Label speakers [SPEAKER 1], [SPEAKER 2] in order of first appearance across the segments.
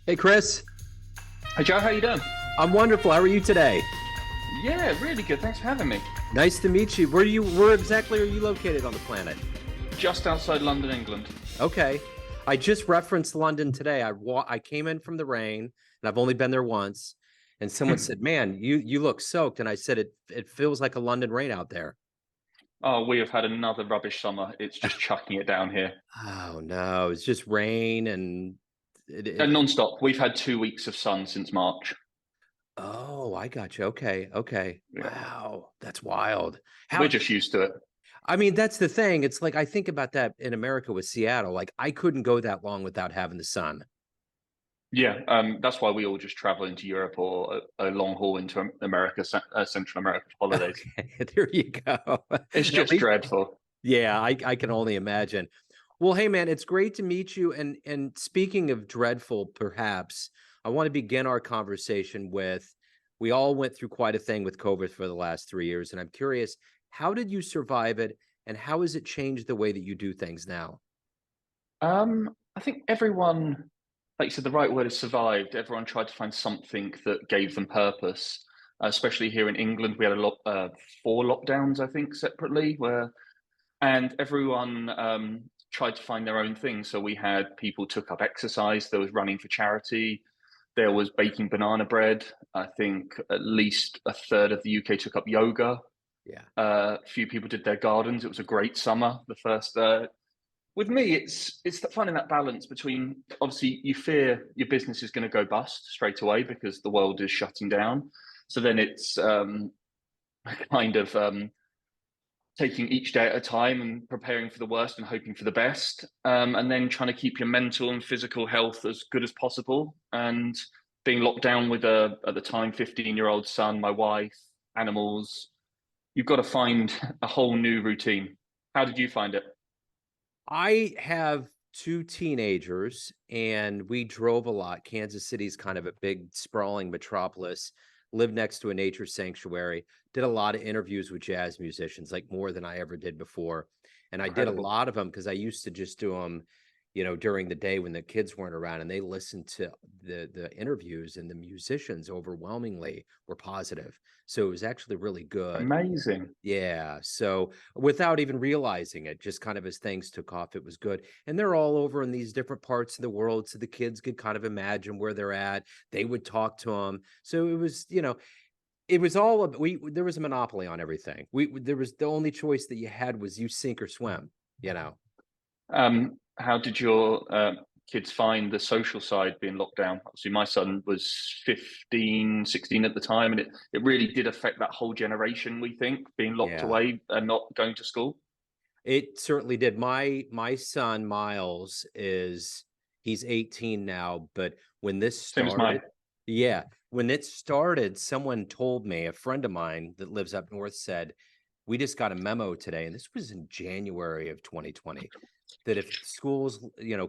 [SPEAKER 1] Hey, Chris.
[SPEAKER 2] Hey Joe, how you doing?
[SPEAKER 1] I'm wonderful. How are you today?
[SPEAKER 2] Yeah, really good. Thanks for having me.
[SPEAKER 1] Nice to meet you. Where exactly are you located on the planet?
[SPEAKER 2] Just outside London, England.
[SPEAKER 1] Okay. I just referenced London today. I came in from the rain, and I've only been there once. And someone said, "Man, you look soaked." And I said, "It feels like a London rain out there."
[SPEAKER 2] Oh, we have had another rubbish summer. It's just chucking it down here.
[SPEAKER 1] Oh no, it's just rain and
[SPEAKER 2] And non-stop. We've had 2 weeks of sun since March.
[SPEAKER 1] oh, I got you. Okay, okay.
[SPEAKER 2] Yeah,
[SPEAKER 1] Wow, that's wild.
[SPEAKER 2] we're
[SPEAKER 1] How
[SPEAKER 2] just used to it.
[SPEAKER 1] I mean, that's the thing. It's like I think about that in America with Seattle. Like I couldn't go that long without having the sun.
[SPEAKER 2] Yeah, that's why we all just travel into Europe or a long haul into America, Central America for holidays.
[SPEAKER 1] Okay, there you go.
[SPEAKER 2] It's
[SPEAKER 1] At
[SPEAKER 2] just
[SPEAKER 1] least,
[SPEAKER 2] dreadful.
[SPEAKER 1] yeah, I can only imagine. Well, hey man, it's great to meet you. And speaking of dreadful, perhaps I want to begin our conversation with we all went through quite a thing with COVID for the last 3 years, and I'm curious, how did you survive it, and how has it changed the way that you do things now?
[SPEAKER 2] I think everyone, like you said, the right word is survived. Everyone tried to find something that gave them purpose. Especially here in England, we had a lot, four lockdowns, I think, separately, and everyone tried to find their own thing. So we had people took up exercise. There was running for charity. There was baking banana bread. I think at least a third of the UK took up yoga.
[SPEAKER 1] Yeah.
[SPEAKER 2] A few people did their gardens. It was a great summer. The first with me, it's finding that balance between obviously you fear your business is going to go bust straight away because the world is shutting down. So then it's kind of taking each day at a time and preparing for the worst and hoping for the best, and then trying to keep your mental and physical health as good as possible. And being locked down with a at the time 15-year-old son, my wife, animals, you've got to find a whole new routine. How did you find it?
[SPEAKER 1] I have two teenagers and we drove a lot. Kansas City's kind of a big, sprawling metropolis. Lived next to a nature sanctuary. Did a lot of interviews with jazz musicians, like more than I ever did before. And I did a
[SPEAKER 2] Incredible.
[SPEAKER 1] lot of them because I used to just do them, during the day when the kids weren't around, and they listened to the interviews, and the musicians overwhelmingly were positive. So it was actually really good.
[SPEAKER 2] Amazing.
[SPEAKER 1] Yeah. So without even realizing it, just kind of as things took off, it was good. And they're all over in these different parts of the world. So the kids could kind of imagine where they're at. They would talk to them. So it was, it was all there was a monopoly on everything. There was the only choice that you had was you sink or swim.
[SPEAKER 2] How did your kids find the social side being locked down? Obviously, my son was 15, 16 at the time, and it really did affect that whole generation, we think, being locked
[SPEAKER 1] Yeah.
[SPEAKER 2] away and not going to school.
[SPEAKER 1] It certainly did. My son Miles he's 18 now, but when this
[SPEAKER 2] Same as mine.
[SPEAKER 1] started, yeah, when it started, someone told me, a friend of mine that lives up north said, we just got a memo today, and this was in January of 2020, that if schools,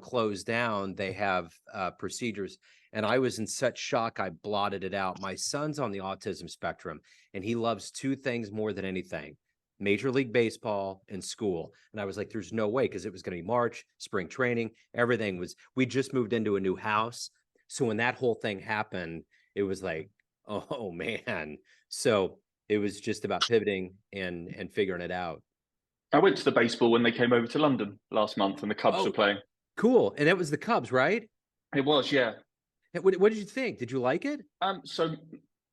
[SPEAKER 1] close down, they have procedures. And I was in such shock, I blotted it out. My son's on the autism spectrum, and he loves two things more than anything: Major League Baseball and school. And I was like, there's no way, because it was going to be March, spring training, everything was, we just moved into a new house. So when that whole thing happened, it was like, oh man. So it was just about pivoting and figuring it out.
[SPEAKER 2] I went to the baseball when they came over to London last month and the Cubs were
[SPEAKER 1] Oh,
[SPEAKER 2] playing.
[SPEAKER 1] cool. And that was the Cubs, right?
[SPEAKER 2] It was, yeah.
[SPEAKER 1] What did you think? Did you like it?
[SPEAKER 2] So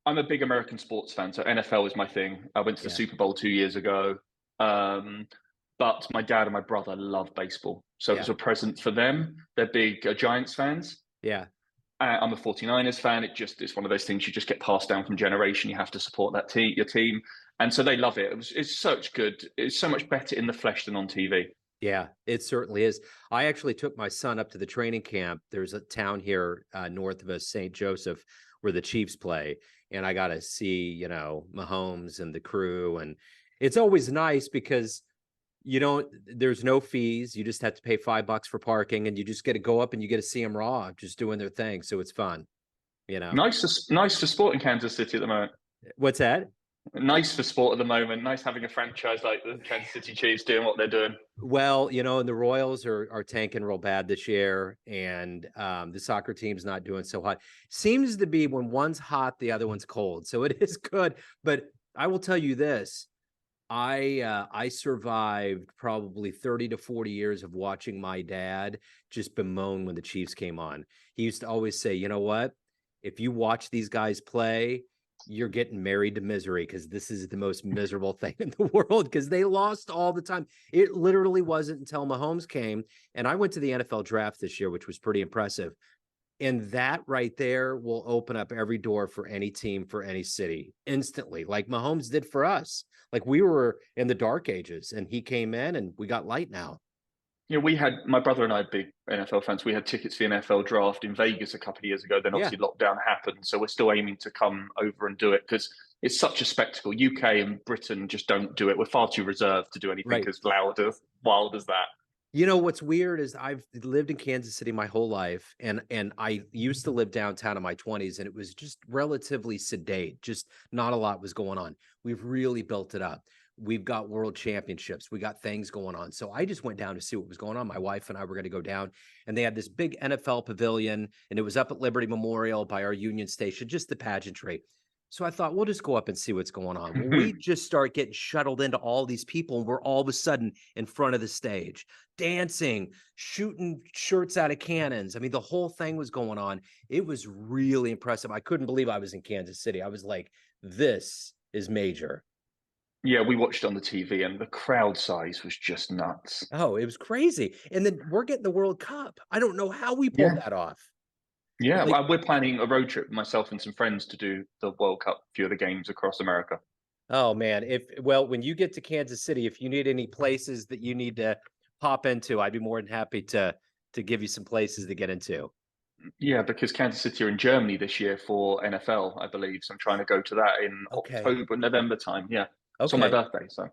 [SPEAKER 2] I'm a big American sports fan, so NFL is my thing. I went to the
[SPEAKER 1] Yeah.
[SPEAKER 2] Super Bowl 2 years ago. Um, but my dad and my brother love baseball. So it
[SPEAKER 1] Yeah.
[SPEAKER 2] was a present for them. They're big Giants fans.
[SPEAKER 1] Yeah.
[SPEAKER 2] I'm a 49ers fan. It's one of those things you just get passed down from generation. You have to support that team, your team. And so they love it. It's such good. It's so much better in the flesh than on TV.
[SPEAKER 1] Yeah, it certainly is. I actually took my son up to the training camp. There's a town here north of us, St. Joseph, where the Chiefs play. And I got to see, Mahomes and the crew. And it's always nice because there's no fees. You just have to pay $5 for parking, and you just get to go up and you get to see them raw, just doing their thing. So it's fun.
[SPEAKER 2] Nice to sport in Kansas City at the moment.
[SPEAKER 1] What's that?
[SPEAKER 2] Nice for sport at the moment. Nice having a franchise like the Kansas City Chiefs doing what they're doing.
[SPEAKER 1] Well, and the Royals are tanking real bad this year, and the soccer team's not doing so hot. Seems to be when one's hot, the other one's cold. So it is good. But I will tell you this. I survived probably 30 to 40 years of watching my dad just bemoan when the Chiefs came on. He used to always say, you know what? If you watch these guys play, you're getting married to misery because this is the most miserable thing in the world because they lost all the time. It literally wasn't until Mahomes came, and I went to the NFL draft this year, which was pretty impressive. And that right there will open up every door for any team, for any city instantly, like Mahomes did for us. Like we were in the dark ages and he came in and we got light now.
[SPEAKER 2] Yeah, we had my brother and I, big NFL fans. We had tickets for the NFL draft in Vegas a couple of years ago. Then
[SPEAKER 1] Yeah,
[SPEAKER 2] obviously lockdown happened, so we're still aiming to come over and do it because it's such a spectacle. UK and Britain just don't do it. We're far too reserved to do anything
[SPEAKER 1] right.
[SPEAKER 2] as loud as wild as that.
[SPEAKER 1] What's weird is I've lived in Kansas City my whole life, and I used to live downtown in my 20s, and it was just relatively sedate. Just not a lot was going on. We've really built it up. We've got world championships. We got things going on. So I just went down to see what was going on. My wife and I were going to go down, and they had this big NFL pavilion, and it was up at Liberty Memorial by our Union Station, just the pageantry. So I thought we'll just go up and see what's going on. Well, we just start getting shuttled into all these people, and we're all of a sudden in front of the stage dancing, shooting shirts out of cannons. I mean, the whole thing was going on. It was really impressive. I couldn't believe I was in Kansas City. I was like, this is major.
[SPEAKER 2] Yeah, we watched on the TV, and the crowd size was just nuts.
[SPEAKER 1] Oh, it was crazy. And then we're getting the World Cup. I don't know how we pulled
[SPEAKER 2] Yeah,
[SPEAKER 1] that off.
[SPEAKER 2] yeah.
[SPEAKER 1] Like,
[SPEAKER 2] We're planning a road trip, myself and some friends, to do the World Cup, a few of the games across America.
[SPEAKER 1] oh man, when you get to Kansas City, if you need any places that you need to pop into, I'd be more than happy to give you some places to get into.
[SPEAKER 2] Yeah, because Kansas City are in Germany this year for NFL, I believe. So I'm trying to go to that in
[SPEAKER 1] Okay.
[SPEAKER 2] October, November time. Yeah, it's on my
[SPEAKER 1] Okay.
[SPEAKER 2] birthday. So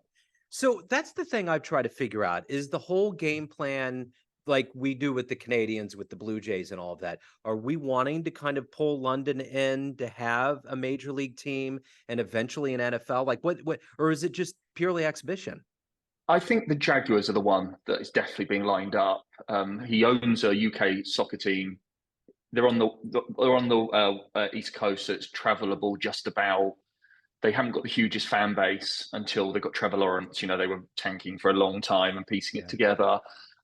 [SPEAKER 1] So that's the thing I've tried to figure out is the whole game plan like we do with the Canadians, with the Blue Jays and all of that. Are we wanting to kind of pull London in to have a major league team and eventually an NFL? Like what, or is it just purely exhibition?
[SPEAKER 2] I think the Jaguars are the one that is definitely being lined up. He owns a UK soccer team. They're on the East Coast, so it's travelable just about. They haven't got the hugest fan base until they got Trevor Lawrence. You know, they were tanking for a long time and piecing it
[SPEAKER 1] Yeah.
[SPEAKER 2] together.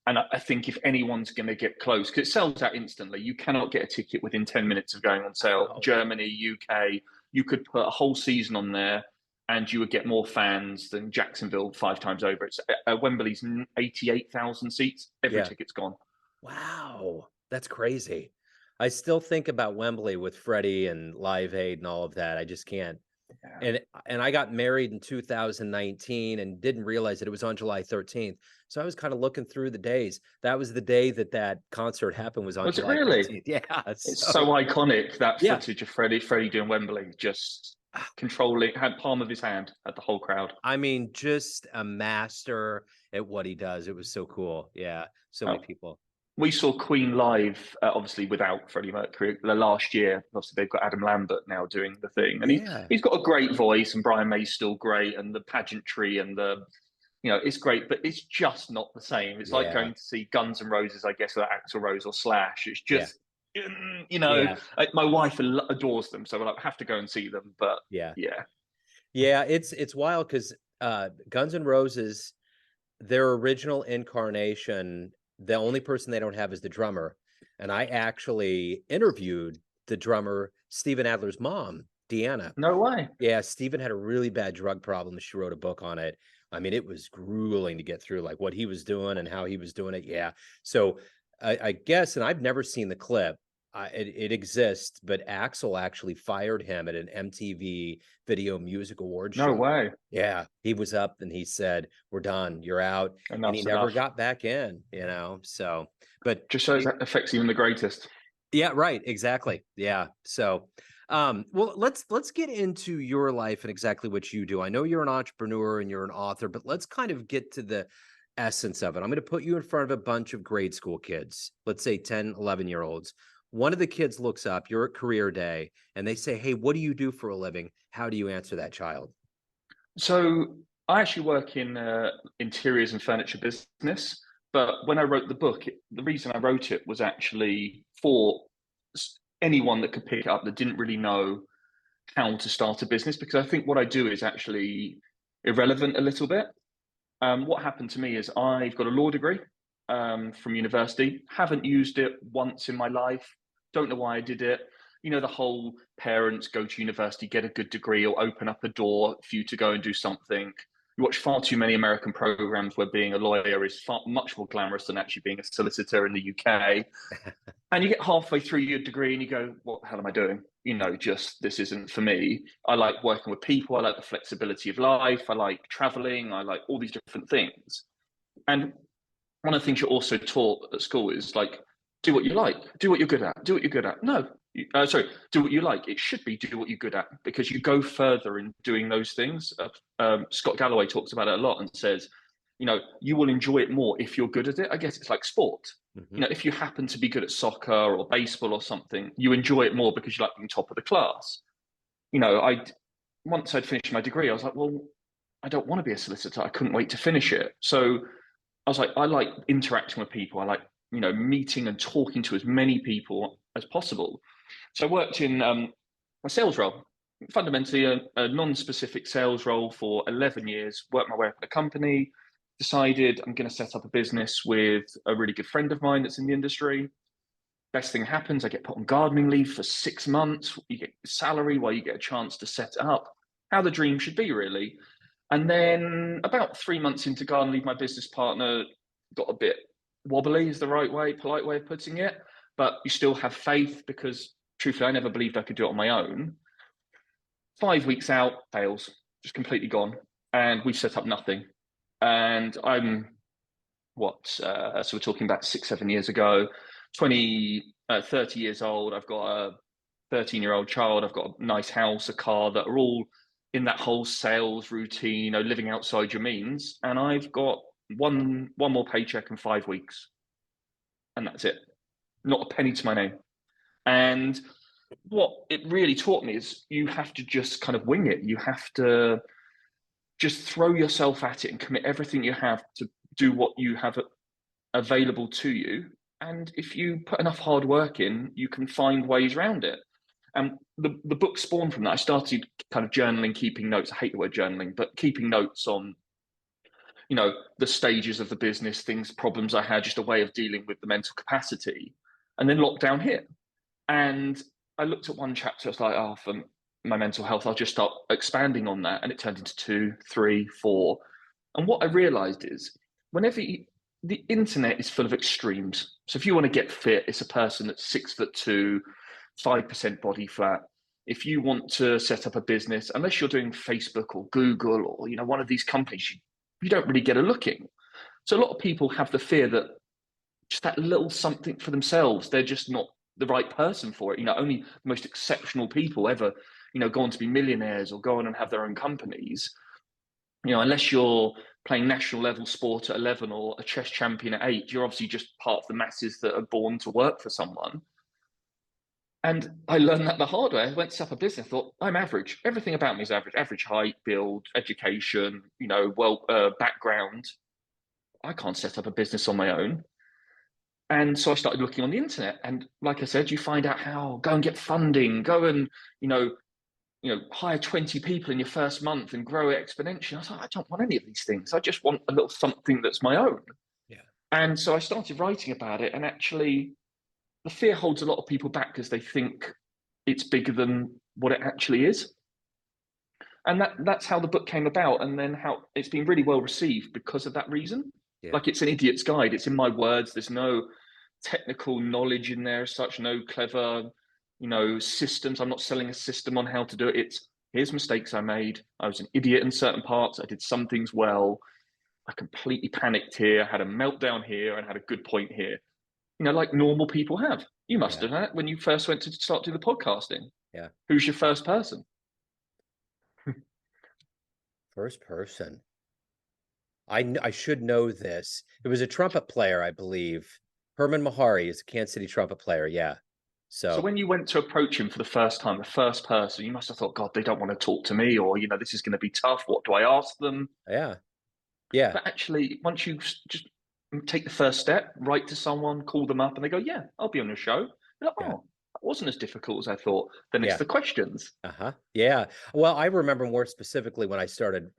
[SPEAKER 2] And I think if anyone's going to get close, because it sells out instantly, you cannot get a ticket within 10 minutes of going on sale.
[SPEAKER 1] Oh,
[SPEAKER 2] Germany, UK, you could put a whole season on there and you would get more fans than Jacksonville 5 times over. It's Wembley's 88,000 seats. Every
[SPEAKER 1] yeah.
[SPEAKER 2] ticket's gone.
[SPEAKER 1] Wow. That's crazy. I still think about Wembley with Freddie and Live Aid and all of that. I just can't.
[SPEAKER 2] Yeah.
[SPEAKER 1] And I got married in 2019 and didn't realize that it was on July 13th. So I was kind of looking through the days. That was the day that that concert happened was on
[SPEAKER 2] Was it
[SPEAKER 1] July
[SPEAKER 2] really?
[SPEAKER 1] 13th. Yeah.
[SPEAKER 2] It's so
[SPEAKER 1] So
[SPEAKER 2] iconic, that
[SPEAKER 1] yeah.
[SPEAKER 2] footage of Freddie doing Wembley, just controlling, had palm of his hand at the whole crowd.
[SPEAKER 1] I mean, just a master at what he does. It was so cool. Yeah. So many
[SPEAKER 2] Oh,
[SPEAKER 1] people.
[SPEAKER 2] we saw Queen live, obviously without Freddie Mercury, the last year. Obviously, they've got Adam Lambert now doing the thing, and
[SPEAKER 1] Yeah.
[SPEAKER 2] he's got a great voice, and Brian May's still great, and the pageantry and it's great, but it's just not the same. It's like
[SPEAKER 1] Yeah.
[SPEAKER 2] going to see Guns N' Roses, I guess, with Axl Rose or Slash. It's
[SPEAKER 1] Yeah.
[SPEAKER 2] just,
[SPEAKER 1] Yeah.
[SPEAKER 2] my wife adores them, so I like, have to go and see them. But
[SPEAKER 1] Yeah.
[SPEAKER 2] yeah,
[SPEAKER 1] Yeah. It's wild because Guns N' Roses, their original incarnation, the only person they don't have is the drummer. And I actually interviewed the drummer, Steven Adler's mom, Deanna.
[SPEAKER 2] no way.
[SPEAKER 1] Yeah, Steven had a really bad drug problem. She wrote a book on it. I mean, it was grueling to get through, like what he was doing and how he was doing it. Yeah. So I guess, and I've never seen the clip. It exists, but Axel actually fired him at an MTV Video Music Awards
[SPEAKER 2] No
[SPEAKER 1] show.
[SPEAKER 2] way.
[SPEAKER 1] Yeah, he was up and he said, "We're done. You're out." And he
[SPEAKER 2] Enough's
[SPEAKER 1] never
[SPEAKER 2] enough.
[SPEAKER 1] got back in, So, but
[SPEAKER 2] Just shows that affects even the greatest.
[SPEAKER 1] yeah, right, exactly. Yeah. So, well, let's get into your life and exactly what you do. I know you're an entrepreneur and you're an author, but let's kind of get to the essence of it. I'm going to put you in front of a bunch of grade school kids, let's say 10, 11-year-olds. One of the kids looks up, you're at career day, and they say, "Hey, what do you do for a living?" How do you answer that child?
[SPEAKER 2] So I actually work in interiors and furniture business. But when I wrote the book, the reason I wrote it was actually for anyone that could pick it up that didn't really know how to start a business, because I think what I do is actually irrelevant a little bit. What happened to me is I've got a law degree from university, haven't used it once in my life, don't know why I did it. You know, the whole parents go to university, get a good degree, or open up a door for you to go and do something. You watch far too many American programs where being a lawyer is much more glamorous than actually being a solicitor in the UK. And you get halfway through your degree and you go, what the hell am I doing? You know, just this isn't for me. I like working with people. I like the flexibility of life. I like traveling. I like all these different things. And one of the things you're also taught at school is like, do what you like, do what you're good at, do what you're good at. No, sorry, do what you like. It should be do what you're good at, because you go further in doing those things. Scott Galloway talks about it a lot and says, you know, you will enjoy it more if you're good at it. I guess it's like sport.
[SPEAKER 1] Hmm.
[SPEAKER 2] You know, if you happen to be good at soccer or baseball or something, you enjoy it more because you like being top of the class. You know, once I'd finished my degree, I was like, well, I don't want to be a solicitor. I couldn't wait to finish it. So I was like, I like interacting with people. I like, you know, meeting and talking to as many people as possible. So I worked in a sales role, fundamentally a non-specific sales role for 11 years, worked my way up in the company, decided I'm going to set up a business with a really good friend of mine that's in the industry. Best thing happens, I get put on gardening leave for 6 months. You get salary while you get a chance to set it up. How the dream should be, really. And then about 3 months into garden leave, my business partner got a bit wobbly, is the right way, polite way of putting it. But you still have faith, because truthfully, I never believed I could do it on my own. 5 weeks out, fails, just completely gone. And we set up nothing. And I'm so we're talking about 6, 7 years ago, 30 years old. I've got a 13-year-old child. I've got a nice house, a car, that are all in that whole sales routine, you know, living outside your means. And I've got one more paycheck in 5 weeks, and that's it. Not a penny to my name. And what it really taught me is you have to just kind of wing it. You have to just throw yourself at it and commit everything you have to do what you have available to you. And if you put enough hard work in, you can find ways around it. And the book spawned from that. I started kind of journaling, keeping notes. I hate the word journaling, but keeping notes on, you know, the stages of the business, things, problems I had, just a way of dealing with the mental capacity. And then lockdown hit. And I looked at one chapter, I was like, oh, for my mental health, I'll just start expanding on that. And it turned into 2, 3, 4. And what I realized is whenever the internet is full of extremes. So if you want to get fit, it's a person that's 6'2", 5% body fat. If you want to set up a business, unless you're doing Facebook or Google or, you know, one of these companies, you don't really get a look in. So a lot of people have the fear that just that little something for themselves, they're just not the right person for it. You know, only the most exceptional people ever, you know, go on to be millionaires or go on and have their own companies. You know, unless you're playing national level sport at 11 or a chess champion at 8, you're obviously just part of the masses that are born to work for someone. And I learned that the hard way. I went to set up a business, thought, I'm average. Everything about me is average. Average height, build, education, you know, background. I can't set up a business on my own. And so I started looking on the internet. And like I said, you find out how, go and get funding, go and, you know, hire 20 people in your first month and grow it exponentially. I was like, I don't want any of these things. I just want a little something that's my own.
[SPEAKER 1] Yeah.
[SPEAKER 2] And so I started writing about it. And actually, the fear holds a lot of people back because they think it's bigger than what it actually is. And that's how the book came about. And then how it's been really well received because of that reason.
[SPEAKER 1] Yeah.
[SPEAKER 2] Like, it's an idiot's guide. It's in my words. There's no technical knowledge in there as such, no clever, you know, systems. I'm not selling a system on how to do it. It's, here's mistakes I made. I was an idiot in certain parts. I did some things well. I completely panicked here, had a meltdown here, and had a good point here. You know, like normal people have. You must
[SPEAKER 1] Yeah.
[SPEAKER 2] have that when you first went to start doing the podcasting.
[SPEAKER 1] Yeah.
[SPEAKER 2] Who's your first person?
[SPEAKER 1] First person. I should know this. It was a trumpet player, I believe. Herman Mahari is a Kansas City trumpet player. Yeah.
[SPEAKER 2] So
[SPEAKER 1] So
[SPEAKER 2] when you went to approach him for the first time, the first person, you must have thought, God, they don't want to talk to me, or this is going to be tough. What do I ask them?
[SPEAKER 1] yeah, yeah,
[SPEAKER 2] But actually, once you just take the first step, write to someone, call them up, and they go, "Yeah, I'll be on your show." You're like,
[SPEAKER 1] yeah,
[SPEAKER 2] "Oh, that wasn't as difficult as I thought." Then it's
[SPEAKER 1] yeah.
[SPEAKER 2] the questions.
[SPEAKER 1] Uh-huh. Yeah. Well, I remember more specifically when I started,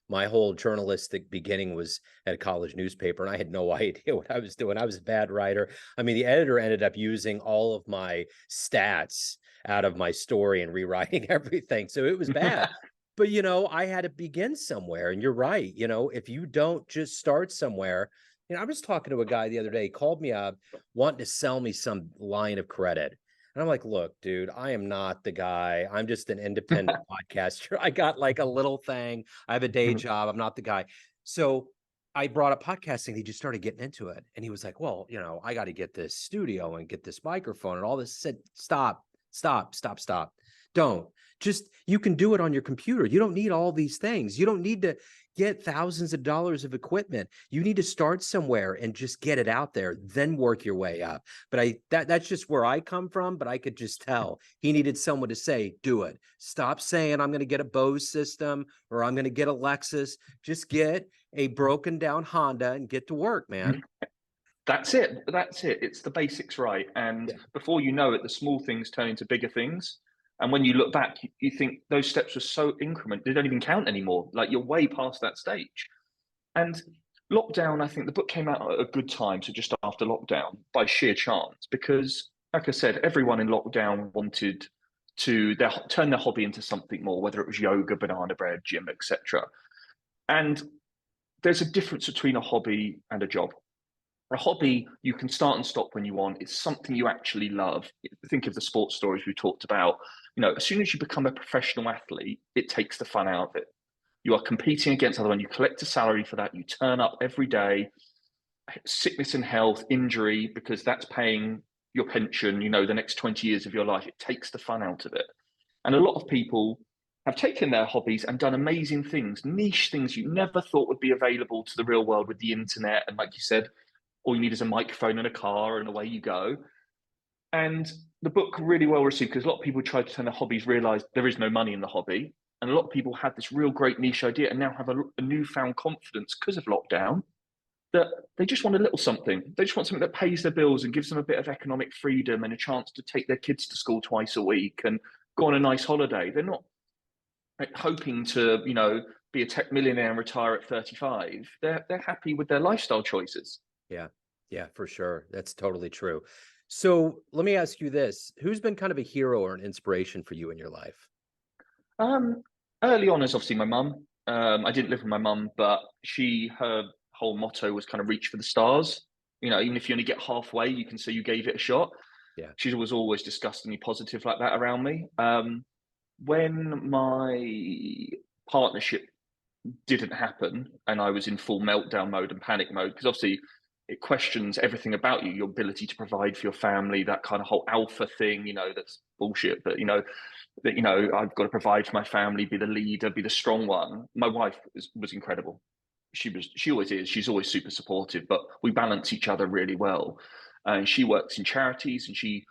[SPEAKER 1] my whole journalistic beginning was at a college newspaper, and I had no idea what I was doing. I was a bad writer. I mean, the editor ended up using all of my stats out of my story and rewriting everything. So it was bad. But, I had to begin somewhere. And you're right. If you don't just start somewhere, I was talking to a guy the other day, he called me up wanting to sell me some line of credit. And I'm like, look, dude, I am not the guy. I'm just an independent podcaster. I got like a little thing. I have a day job. I'm not the guy. So I brought up podcasting. He just started getting into it. And he was like, well, I got to get this studio and get this microphone and all this. I said, stop, stop, stop, stop. Don't. Just, you can do it on your computer. You don't need all these things. You don't need to get thousands of dollars of equipment. You need to start somewhere and just get it out there, then work your way up. But that's just where I come from. But I could just tell he needed someone to say, do it. Stop saying I'm going to get a Bose system or I'm going to get a Lexus. Just get a broken down Honda and get to work, man.
[SPEAKER 2] That's it. That's it. It's the basics right. And
[SPEAKER 1] Yeah.
[SPEAKER 2] before you know it, the small things turn into bigger things. And when you look back, you think those steps were so increment, they don't even count anymore. Like you're way past that stage. And lockdown, I think the book came out at a good time, so just after lockdown, by sheer chance, because, like I said, everyone in lockdown wanted to turn their hobby into something more, whether it was yoga, banana bread, gym, etc. And there's a difference between a hobby and a job. A hobby you can start and stop when you want. It's something you actually love. Think of the sports stories we talked about. As soon as you become a professional athlete, it takes the fun out of it. You are competing against other one. You collect a salary for that. You turn up every day, sickness and health, injury, because that's paying your pension, the next 20 years of your life. It takes the fun out of it. And a lot of people have taken their hobbies and done amazing things, niche things you never thought would be available to the real world with the internet. And like you said, all you need is a microphone and a car, and away you go. And the book really well received because a lot of people tried to turn their hobbies, realized there is no money in the hobby. And a lot of people had this real great niche idea and now have a newfound confidence because of lockdown that they just want a little something. They just want something that pays their bills and gives them a bit of economic freedom and a chance to take their kids to school twice a week and go on a nice holiday. They're not hoping to, be a tech millionaire and retire at 35. They're happy with their lifestyle choices.
[SPEAKER 1] Yeah. Yeah, for sure. That's totally true. So let me ask you this. Who's been kind of a hero or an inspiration for you in your life?
[SPEAKER 2] Um, Early on is obviously my mum. I didn't live with my mum, but her whole motto was kind of reach for the stars. Even if you only get halfway, you can say you gave it a shot.
[SPEAKER 1] Yeah.
[SPEAKER 2] She was always disgustingly positive like that around me. When my partnership didn't happen and I was in full meltdown mode and panic mode, because obviously it questions everything about you, your ability to provide for your family, that kind of whole alpha thing, that's bullshit. But I've got to provide for my family, be the leader, be the strong one. My wife was incredible. She always is. She's always super supportive, but we balance each other really well. And she works in charities and she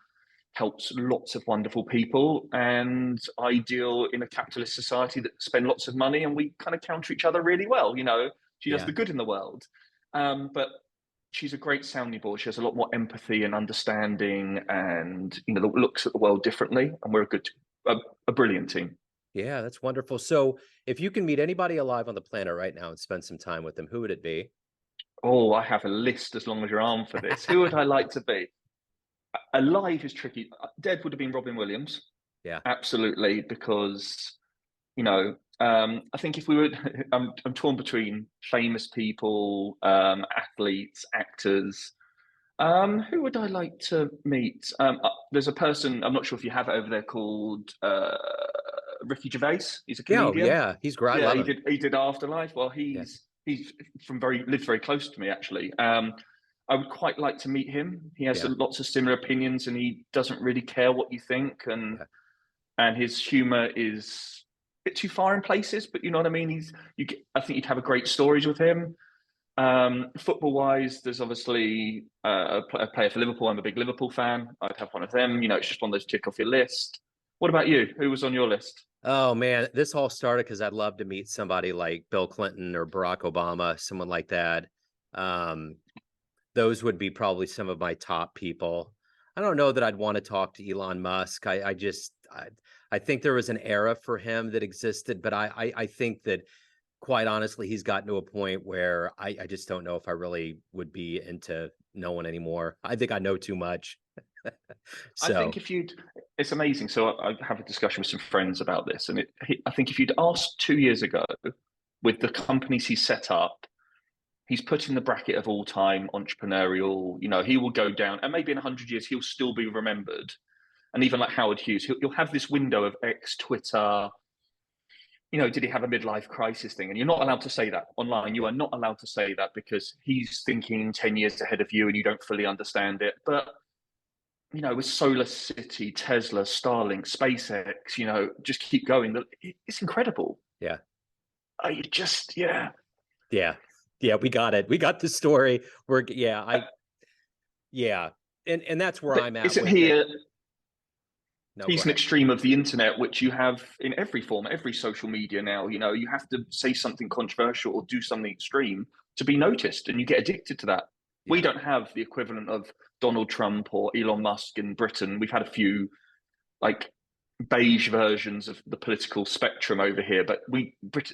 [SPEAKER 2] helps lots of wonderful people. And I deal in a capitalist society that spend lots of money, and we kind of counter each other really well. She does
[SPEAKER 1] Yeah.
[SPEAKER 2] the good in the world, but she's a great sounding board. She has a lot more empathy and understanding, and looks at the world differently. And we're a brilliant team.
[SPEAKER 1] Yeah, that's wonderful. So if you can meet anybody alive on the planet right now and spend some time with them, who would it be?
[SPEAKER 2] Oh, I have a list as long as your arm for this. Who would I like to be? Alive is tricky. Dead would have been Robin Williams,
[SPEAKER 1] Yeah.
[SPEAKER 2] absolutely, because I think if we were, I'm torn between famous people, athletes, actors. Who would I like to meet? There's a person, I'm not sure if you have it over there, called Ricky Gervais. He's a
[SPEAKER 1] Yeah. Oh,
[SPEAKER 2] comedian.
[SPEAKER 1] yeah. He's great. I
[SPEAKER 2] Yeah,
[SPEAKER 1] love
[SPEAKER 2] he
[SPEAKER 1] him.
[SPEAKER 2] did Afterlife. Well,
[SPEAKER 1] Yeah.
[SPEAKER 2] he's lives very close to me actually. I would quite like to meet him. He has
[SPEAKER 1] Yeah.
[SPEAKER 2] lots of similar opinions, and he doesn't really care what you think, and
[SPEAKER 1] Yeah.
[SPEAKER 2] his humor is a bit too far in places, but you know what I mean. I think you'd have a great stories with him. Football wise, there's obviously a player for Liverpool. I'm a big Liverpool fan. I'd have one of them. You know, it's just one of those tick off your list. What about you? Who was on your list?
[SPEAKER 1] Oh man, this all started because I'd love to meet somebody like Bill Clinton or Barack Obama, someone like that. Um, those would be probably some of my top people. I don't know that I'd want to talk to Elon Musk. I think there was an era for him that existed, but I think that quite honestly, he's gotten to a point where I just don't know if I really would be into knowing anymore. I think I know too much.
[SPEAKER 2] I think
[SPEAKER 1] So
[SPEAKER 2] if you'd, it's amazing. So I have a discussion with some friends about this, and I think if you'd asked 2 years ago, with the companies he set up, he's put in the bracket of all time entrepreneurial. You know, he will go down, and maybe in 100 years he'll still be remembered. And even like Howard Hughes, you'll have this window of ex Twitter. You know, did he have a midlife crisis thing? And you're not allowed to say that online. You
[SPEAKER 1] yeah,
[SPEAKER 2] are not allowed to say that because he's thinking 10 years ahead of you and you don't fully understand it. But you know, with Solar City, Tesla, Starlink, SpaceX, you know, just keep going. It's incredible.
[SPEAKER 1] yeah,
[SPEAKER 2] I just, yeah.
[SPEAKER 1] yeah, yeah. We got it. We got the story. Yeah, and that's where
[SPEAKER 2] But
[SPEAKER 1] I'm at
[SPEAKER 2] isn't
[SPEAKER 1] with it.
[SPEAKER 2] he?
[SPEAKER 1] No, go
[SPEAKER 2] He's an
[SPEAKER 1] ahead.
[SPEAKER 2] extreme of the internet, which you have in every form, every social media now. You know, you have to say something controversial or do something extreme to be noticed, and you get addicted to that. We
[SPEAKER 1] Yeah.
[SPEAKER 2] don't have the equivalent of Donald Trump or Elon Musk in Britain. We've had a few like beige versions of the political spectrum over here, but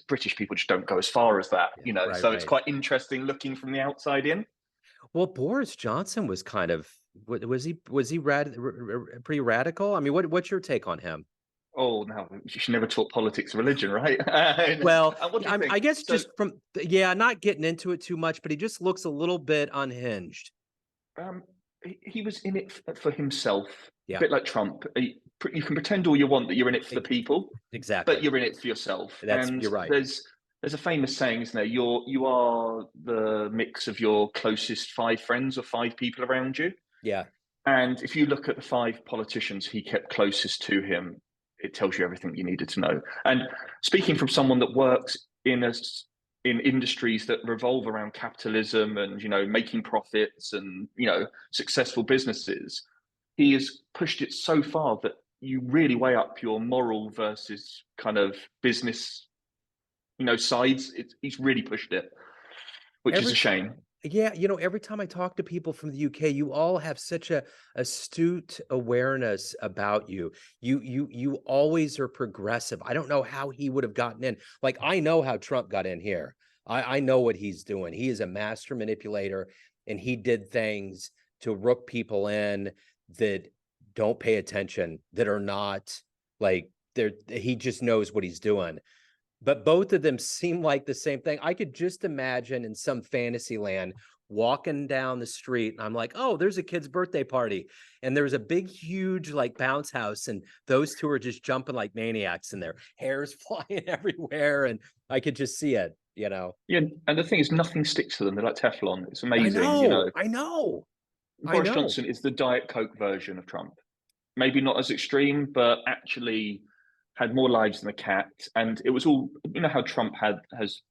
[SPEAKER 2] British people just don't go as far as that,
[SPEAKER 1] Yeah.
[SPEAKER 2] you know.
[SPEAKER 1] Right.
[SPEAKER 2] So it's
[SPEAKER 1] Right.
[SPEAKER 2] quite interesting looking from the outside in.
[SPEAKER 1] Well, Boris Johnson was kind of was he pretty radical? I mean, what's your take on him?
[SPEAKER 2] Oh, no, you should never talk politics, religion, right? and
[SPEAKER 1] Well,
[SPEAKER 2] what do you think?
[SPEAKER 1] I guess
[SPEAKER 2] So,
[SPEAKER 1] just from yeah, not getting into it too much, but he just looks a little bit unhinged.
[SPEAKER 2] um, he was in it for himself, a
[SPEAKER 1] Yeah,
[SPEAKER 2] bit like Trump. You can pretend all you want that you're in it for the
[SPEAKER 1] e-
[SPEAKER 2] people, but
[SPEAKER 1] exactly.
[SPEAKER 2] you're in it for yourself.
[SPEAKER 1] That's
[SPEAKER 2] And
[SPEAKER 1] you're right.
[SPEAKER 2] there's a famous saying, isn't there? You are the mix of your closest five friends or five people around you.
[SPEAKER 1] Yeah,
[SPEAKER 2] And if you look at the five politicians he kept closest to him, it tells you everything you needed to know. And speaking from someone that works in industries that revolve around capitalism and making profits and successful businesses, he has pushed it so far that you really weigh up your moral versus kind of business sides. He's really pushed it, which is a
[SPEAKER 1] every
[SPEAKER 2] shame.
[SPEAKER 1] yeah, every time I talk to people from the UK, you all have such a astute awareness about you. You always are progressive. I don't know how he would have gotten in. Like I know how Trump got in here. I know what he's doing. He is a master manipulator, and he did things to rook people in that don't pay attention, that are not like they're he just knows what he's doing, but both of them seem like the same thing. I could just imagine in some fantasy land walking down the street and I'm like, oh, there's a kid's birthday party. And there's a big, huge like bounce house. And those two are just jumping like maniacs and their hair's flying everywhere. And I could just see it.
[SPEAKER 2] Yeah, and the thing is, nothing sticks to them. They're like Teflon. It's
[SPEAKER 1] I
[SPEAKER 2] amazing.
[SPEAKER 1] know, I know, I
[SPEAKER 2] Boris
[SPEAKER 1] know.
[SPEAKER 2] Johnson is the Diet Coke version of Trump. Maybe not as extreme, but actually had more lives than a cat. And it was all, how Trump has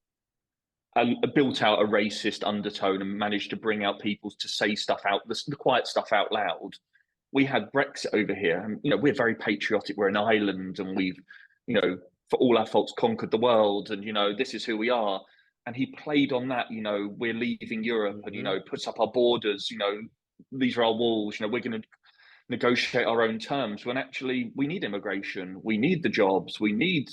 [SPEAKER 2] built out a racist undertone and managed to bring out people to say stuff out, the quiet stuff out loud. We had Brexit over here, and we're very patriotic. We're an island, and we've, for all our faults, conquered the world, and this is who we are. And he played on that. We're leaving Europe, and
[SPEAKER 1] Hmm.
[SPEAKER 2] puts up our borders. These are our walls. We're going to negotiate our own terms. When actually we need immigration, we need the jobs, we need,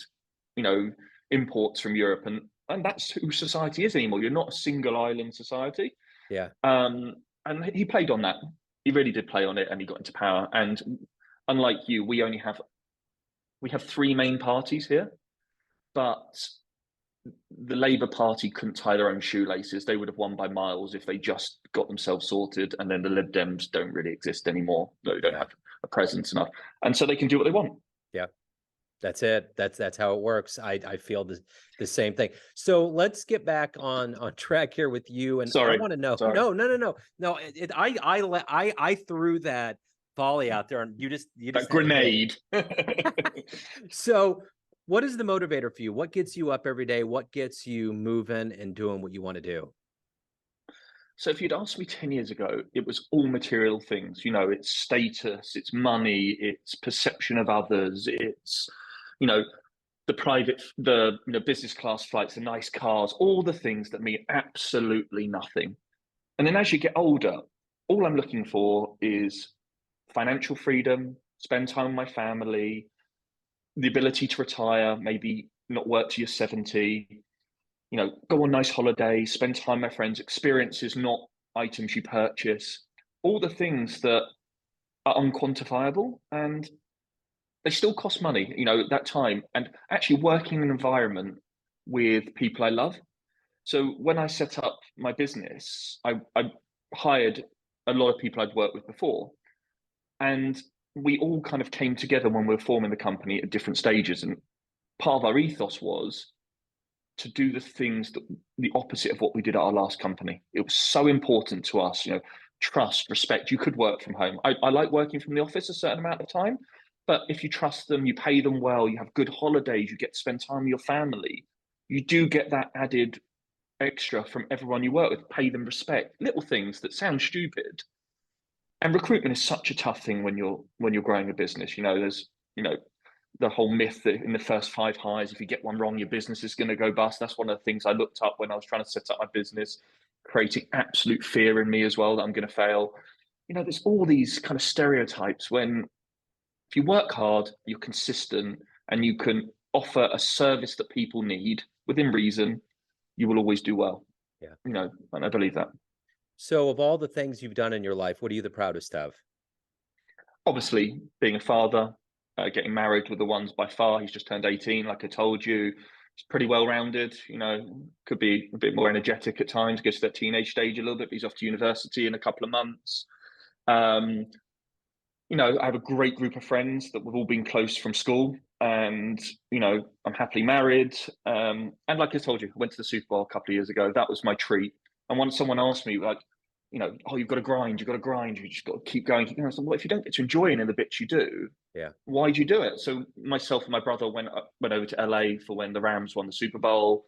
[SPEAKER 2] you know, imports from Europe, and that's who society is anymore. You're not a single island society.
[SPEAKER 1] Yeah.
[SPEAKER 2] And he played on that. He really did play on it, and he got into power. And unlike you, we have three main parties here, but the Labour Party couldn't tie their own shoelaces. They would have won by miles if they just got themselves sorted. And then the Lib Dems don't really exist anymore. They don't
[SPEAKER 1] Yeah.
[SPEAKER 2] have a presence enough, and so they can do what they want.
[SPEAKER 1] Yeah. That's it. That's how it works. I feel the same thing. So let's get back on track here with you. And I
[SPEAKER 2] Sorry,
[SPEAKER 1] want to know.
[SPEAKER 2] sorry.
[SPEAKER 1] No, no, no, no, no. I threw that volley out there, and you
[SPEAKER 2] That
[SPEAKER 1] just had to hit
[SPEAKER 2] grenade.
[SPEAKER 1] it. So, what is the motivator for you? What gets you up every day? What gets you moving and doing what you want to do?
[SPEAKER 2] So if you'd asked me 10 years ago, it was all material things. It's status, it's money, it's perception of others, it's, you know, the business class flights, the nice cars, all the things that mean absolutely nothing. And then as you get older, all I'm looking for is financial freedom, spend time with my family, the ability to retire, maybe not work till you're 70, go on nice holidays, spend time with my friends, experiences, not items you purchase, all the things that are unquantifiable and they still cost money, that time. And actually working in an environment with people I love. So when I set up my business, I hired a lot of people I'd worked with before. And we all kind of came together when we were forming the company at different stages. And part of our ethos was to do the things that the opposite of what we did at our last company. It was so important to us, trust, respect. You could work from home. I like working from the office a certain amount of time, but if you trust them, you pay them well, you have good holidays, you get to spend time with your family, you do get that added extra from everyone you work with, pay them respect, little things that sound stupid. And recruitment is such a tough thing when you're growing a business. There's the whole myth that in the first 5 hires, if you get one wrong, your business is going to go bust. That's one of the things I looked up when I was trying to set up my business, creating absolute fear in me as well that I'm going to fail. There's all these kind of stereotypes when if you work hard, you're consistent, and you can offer a service that people need within reason, you will always do well.
[SPEAKER 1] Yeah.
[SPEAKER 2] And I believe that.
[SPEAKER 1] So of all the things you've done in your life, what are you the proudest of?
[SPEAKER 2] Obviously, being a father, getting married with the ones by far. He's just turned 18, like I told you. He's pretty well rounded. Could be a bit more energetic at times, gets to that teenage stage a little bit, but he's off to university in a couple of months. Um, I have a great group of friends that we've all been close from school, and I'm happily married. And like I told you, I went to the Super Bowl a couple of years ago. That was my treat. And once someone asked me, like, oh, you've got to grind, you've got to grind, you just got to keep going, keep going. So, well, if you don't get to enjoy any of the bits you do,
[SPEAKER 1] Yeah.
[SPEAKER 2] why do you do it? So myself and my brother went over to LA for when the Rams won the Super Bowl.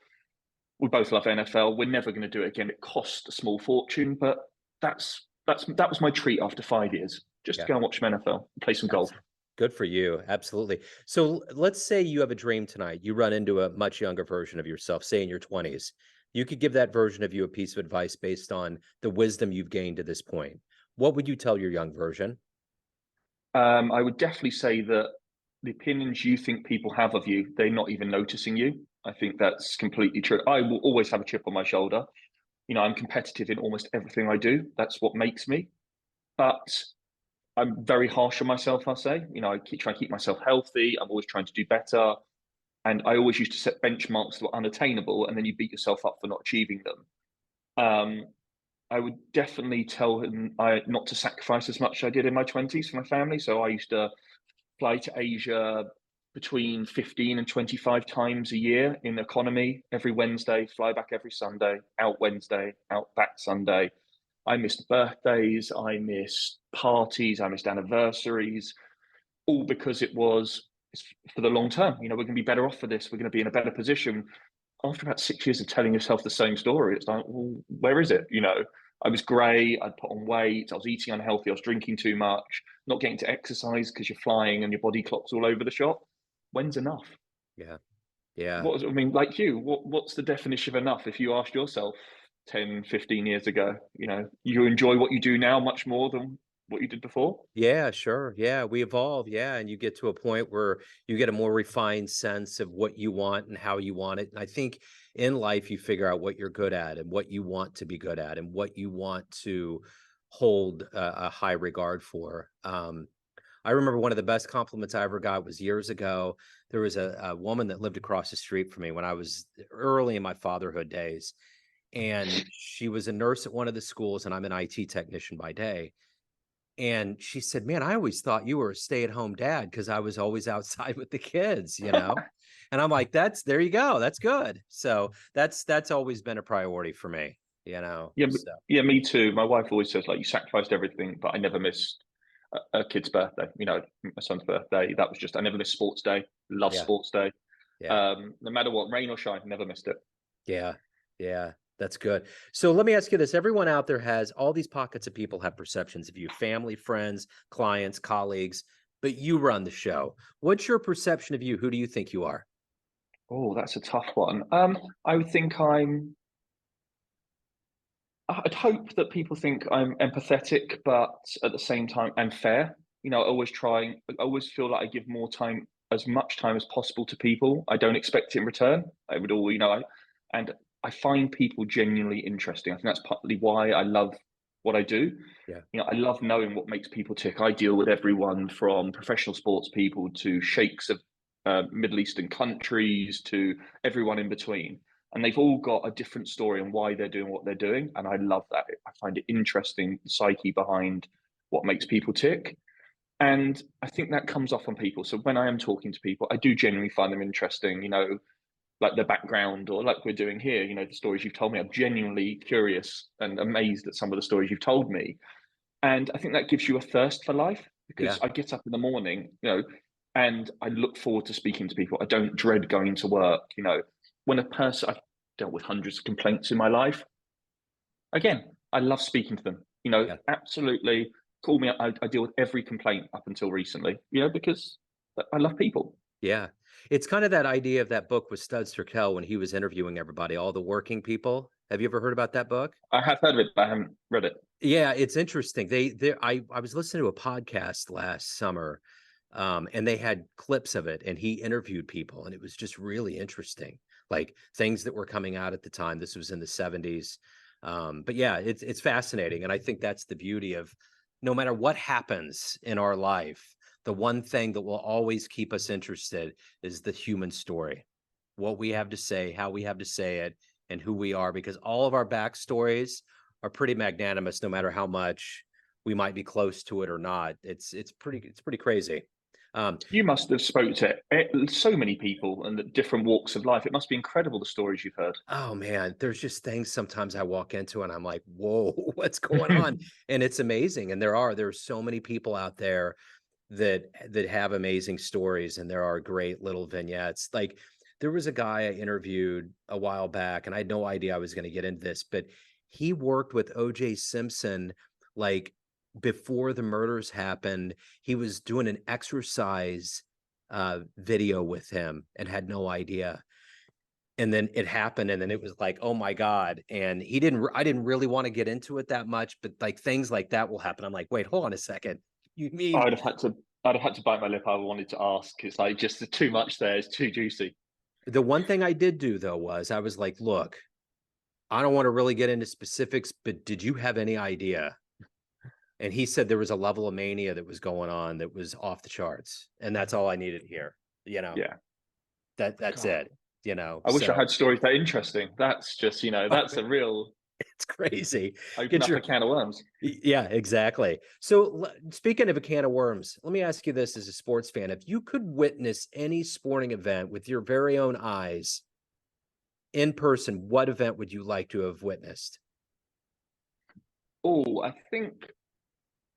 [SPEAKER 2] We both love NFL. We're never going to do it again. It cost a small fortune, but that was my treat after 5 years, just to
[SPEAKER 1] Yeah.
[SPEAKER 2] go and watch some NFL, play some golf.
[SPEAKER 1] Good for you. Absolutely. So let's say you have a dream tonight. You run into a much younger version of yourself, say in your 20s. You could give that version of you a piece of advice based on the wisdom you've gained to this point. What would you tell your young version?
[SPEAKER 2] I would definitely say that the opinions you think people have of you, they're not even noticing you. I think that's completely true. I will always have a chip on my shoulder. I'm competitive in almost everything I do. That's what makes me. But I'm very harsh on myself, I'll say. I keep trying to keep myself healthy. I'm always trying to do better. And I always used to set benchmarks that were unattainable, and then you beat yourself up for not achieving them. I would definitely tell him not to sacrifice as much as I did in my 20s for my family. So I used to fly to Asia between 15 and 25 times a year in economy every Wednesday, fly back every Sunday, out Wednesday, out back Sunday. I missed birthdays, I missed parties, I missed anniversaries, all because it's for the long term. We're going to be better off for this. We're going to be in a better position. After about 6 years of telling yourself the same story, it's like, well, where is it? I was grey, I'd put on weight, I was eating unhealthy, I was drinking too much, not getting to exercise because you're flying and your body clock's all over the shop. When's enough?
[SPEAKER 1] Yeah. Yeah.
[SPEAKER 2] Like you, what's the definition of enough if you asked yourself 10, 15 years ago? You enjoy what you do now much more than what you did before?
[SPEAKER 1] Yeah, sure. Yeah, we evolve. Yeah, and you get to a point where you get a more refined sense of what you want and how you want it. And I think in life you figure out what you're good at and what you want to be good at and what you want to hold a high regard for. I remember one of the best compliments I ever got was years ago. There was a woman that lived across the street from me when I was early in my fatherhood days, and she was a nurse at one of the schools, and I'm an IT technician by day. And she said, "Man, I always thought you were a stay-at-home dad because I was always outside with the kids." And I'm like, "That's there you go. That's good." So that's always been a priority for me.
[SPEAKER 2] Yeah,
[SPEAKER 1] So
[SPEAKER 2] yeah, me too. My wife always says like you sacrificed everything, but I never missed a kid's birthday. My son's birthday. That was just I never missed sports day. Love
[SPEAKER 1] yeah,
[SPEAKER 2] sports day.
[SPEAKER 1] yeah,
[SPEAKER 2] No matter what, rain or shine, never missed it.
[SPEAKER 1] yeah, yeah. That's good. So let me ask you this. Everyone out there has all these pockets of people have perceptions of you, family, friends, clients, colleagues, but you run the show. What's your perception of you? Who do you think you are?
[SPEAKER 2] Oh, that's a tough one. I would think I'd hope that people think I'm empathetic, but at the same time, and fair. I always try. I always feel like I give more time, as much time as possible to people. I don't expect it in return. I would all, and I find people genuinely interesting. I think that's partly why I love what I do.
[SPEAKER 1] Yeah.
[SPEAKER 2] I love knowing what makes people tick. I deal with everyone from professional sports people to sheikhs of Middle Eastern countries to everyone in between, and they've all got a different story and why they're doing what they're doing. And I love that. I find it interesting, the psyche behind what makes people tick. And I think that comes off on people. So when I am talking to people, I do genuinely find them interesting, like their background or like we're doing here, the stories you've told me. I'm genuinely curious and amazed at some of the stories you've told me. And I think that gives you a thirst for life because
[SPEAKER 1] Yeah.
[SPEAKER 2] I get up in the morning, and I look forward to speaking to people. I don't dread going to work. When a person, I've dealt with hundreds of complaints in my life. Again, I love speaking to them.
[SPEAKER 1] Yeah.
[SPEAKER 2] Absolutely call me. I deal with every complaint up until recently, because I love people.
[SPEAKER 1] Yeah. It's kind of that idea of that book with Studs Terkel when he was interviewing everybody, all the working people. Have you ever heard about that book?
[SPEAKER 2] I have heard of it, but I haven't read it.
[SPEAKER 1] Yeah, it's interesting. I was listening to a podcast last summer, and they had clips of it, and he interviewed people, and it was just really interesting, like things that were coming out at the time. This was in the 70s. But yeah, it's fascinating. And I think that's the beauty of no matter what happens in our life, the one thing that will always keep us interested is the human story, what we have to say, how we have to say it, and who we are, because all of our backstories are pretty magnanimous, no matter how much we might be close to it or not. It's pretty crazy. Um,
[SPEAKER 2] You must have spoke to so many people and different walks of life. It must be incredible the stories you've heard.
[SPEAKER 1] oh man, there's just things sometimes I walk into and I'm like, whoa, what's going on? And it's amazing. And there's so many people out there that have amazing stories, and there are great little vignettes. Like there was a guy I interviewed a while back, and I had no idea I was going to get into this, but he worked with OJ Simpson like before the murders happened. He was doing an exercise video with him and had no idea. And then it happened, and then it was like, oh my God. And I didn't really want to get into it that much, but like things like that will happen. I'm like, wait, hold on a second. You mean
[SPEAKER 2] I'd have had to bite my lip. I wanted to ask. It's like just too much there. It's too juicy.
[SPEAKER 1] the one thing I did do though was I was like, look, I don't want to really get into specifics, but did you have any idea? And he said there was a level of mania that was going on that was off the charts. And that's all I needed to hear. You know,
[SPEAKER 2] Yeah.
[SPEAKER 1] that's
[SPEAKER 2] God.
[SPEAKER 1] it, you know.
[SPEAKER 2] I wish I
[SPEAKER 1] So
[SPEAKER 2] had stories that interesting. That's just, that's a real
[SPEAKER 1] it's crazy.
[SPEAKER 2] open
[SPEAKER 1] Get
[SPEAKER 2] up
[SPEAKER 1] your
[SPEAKER 2] a can of worms.
[SPEAKER 1] Yeah, exactly. So speaking of a can of worms, let me ask you this as a sports fan. If you could witness any sporting event with your very own eyes in person, what event would you like to have witnessed?
[SPEAKER 2] Oh, I think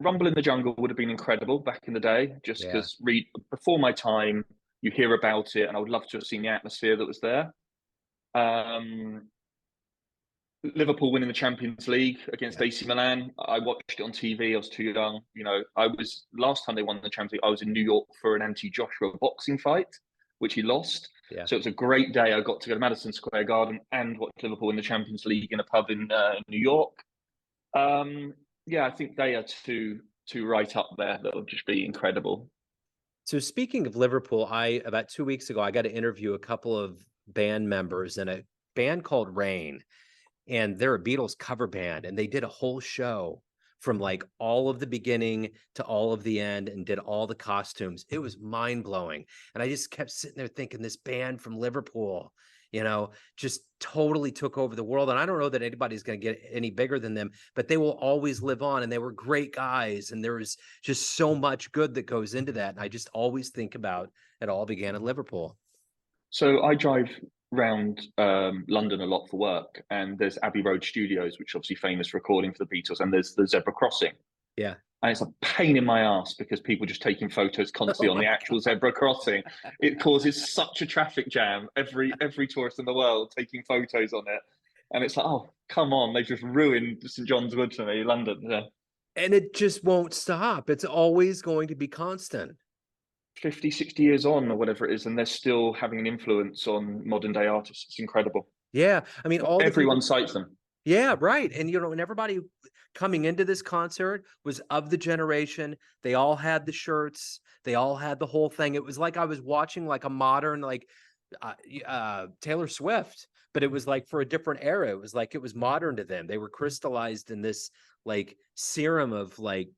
[SPEAKER 2] Rumble in the Jungle would have been incredible back in the day, just
[SPEAKER 1] Yeah,
[SPEAKER 2] because before my time, you hear about it, and I would love to have seen the atmosphere that was there. Um, Liverpool winning the Champions League against
[SPEAKER 1] yeah,
[SPEAKER 2] AC Milan. I watched it on TV. I was too young. I was last time they won the Champions League. I was in New York for an anti-Joshua boxing fight, which he lost.
[SPEAKER 1] yeah.
[SPEAKER 2] So it was a great day. I got to go to Madison Square Garden and watch Liverpool win the Champions League in a pub in New York. Um, yeah, I think they are two right up there. That would just be incredible.
[SPEAKER 1] So speaking of Liverpool, I about 2 weeks ago I got to interview a couple of band members in a band called Rain, and they're a Beatles cover band, and they did a whole show from like all of the beginning to all of the end and did all the costumes. It was mind blowing. And I just kept sitting there thinking this band from Liverpool, just totally took over the world. And I don't know that anybody's going to get any bigger than them, but they will always live on. And they were great guys. And there was just so much good that goes into that. And I just always think about it all began in Liverpool.
[SPEAKER 2] So I drive around London a lot for work, and there's Abbey Road Studios, which is obviously famous for recording for the Beatles, and there's the Zebra Crossing.
[SPEAKER 1] Yeah.
[SPEAKER 2] And it's a pain in my ass because people just taking photos constantly
[SPEAKER 1] Oh
[SPEAKER 2] on
[SPEAKER 1] my
[SPEAKER 2] the actual zebra crossing. It causes such a traffic jam. Every tourist in the world taking photos on it. And it's like, oh, come on, they've just ruined St John's Wood for me, London. Yeah.
[SPEAKER 1] And it just won't stop. It's always going to be constant.
[SPEAKER 2] 50, 60 years on or whatever it is, and they're still having an influence on modern day artists. It's incredible.
[SPEAKER 1] Yeah. I mean, all the people.
[SPEAKER 2] Everyone cites them.
[SPEAKER 1] Yeah, right. And and everybody coming into this concert was of the generation. They all had the shirts. They all had the whole thing. It was like I was watching like a modern Taylor Swift, but it was like for a different era. It was like it was modern to them. They were crystallized in this like serum of like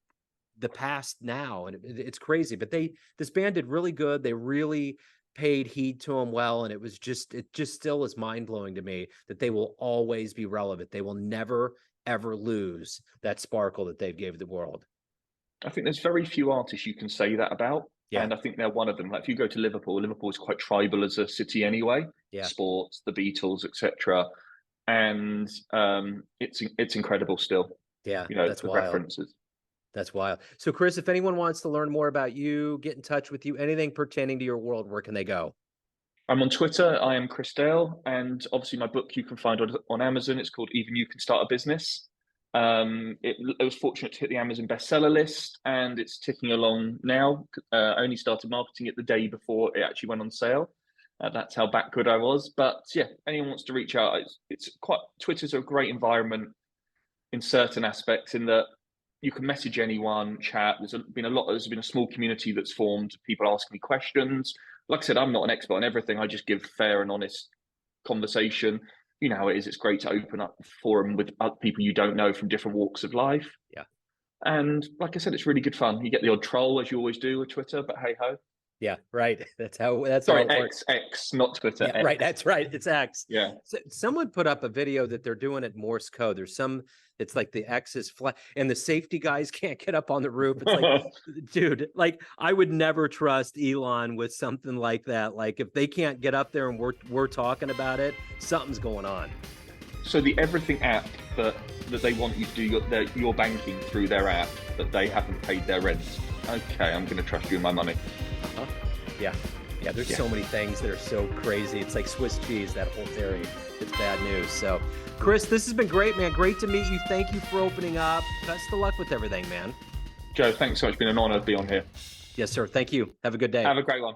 [SPEAKER 1] the past now, and it's crazy. But this band did really good. They really paid heed to them well, and it just still is mind-blowing to me that they will always be relevant. They will never ever lose that sparkle that they've gave the world.
[SPEAKER 2] I think there's very few artists you can say that about.
[SPEAKER 1] Yeah,
[SPEAKER 2] And I think they're one of them. Like if you go to Liverpool, Liverpool is quite tribal as a city anyway.
[SPEAKER 1] yeah,
[SPEAKER 2] Sports, the Beatles, etc. And it's incredible still.
[SPEAKER 1] yeah.
[SPEAKER 2] You know,
[SPEAKER 1] That's
[SPEAKER 2] the
[SPEAKER 1] wild.
[SPEAKER 2] references.
[SPEAKER 1] That's wild. So Chris, if anyone wants to learn more about you, get in touch with you, anything pertaining to your world, where can they go?
[SPEAKER 2] I'm on Twitter. I am Chris Dale, and obviously my book you can find on Amazon. It's called Even You Can Start a Business. It was fortunate to hit the Amazon bestseller list, and it's ticking along now. I only started marketing it the day before it actually went on sale. That's how backward I was. But yeah, anyone wants to reach out, it's quite. Twitter's a great environment in certain aspects, in that you can message anyone, chat. There's been a small community that's formed. People asking me questions. Like I said, I'm not an expert on everything. I just give fair and honest conversation. You know how it is. It's great to open up a forum with other people you don't know from different walks of life.
[SPEAKER 1] Yeah.
[SPEAKER 2] And like I said, it's really good fun. You get the odd troll, as you always do with Twitter, but hey ho.
[SPEAKER 1] Yeah, right. That's how it
[SPEAKER 2] Sorry,
[SPEAKER 1] works.
[SPEAKER 2] X, not Twitter.
[SPEAKER 1] Yeah,
[SPEAKER 2] X.
[SPEAKER 1] right. That's right. It's X.
[SPEAKER 2] Yeah.
[SPEAKER 1] So someone put up a video that they're doing it Morse code. It's like the X is flat and the safety guys can't get up on the roof. It's like, dude, like I would never trust Elon with something like that. Like if they can't get up there and we're talking about it, something's going on.
[SPEAKER 2] So the everything app that they want you to do your banking through their app, that they haven't paid their rent. Okay, I'm going to trust you with my money.
[SPEAKER 1] Uh-huh. Yeah. Yeah, there's so many things that are so crazy. It's like Swiss cheese, that whole theory. It's bad news. So, Chris, this has been great, man. Great to meet you. Thank you for opening up. Best of luck with everything, man.
[SPEAKER 2] Joe, thanks so much. It's been an honor to be on here.
[SPEAKER 1] Yes, sir. Thank you. Have a good day.
[SPEAKER 2] Have a great one.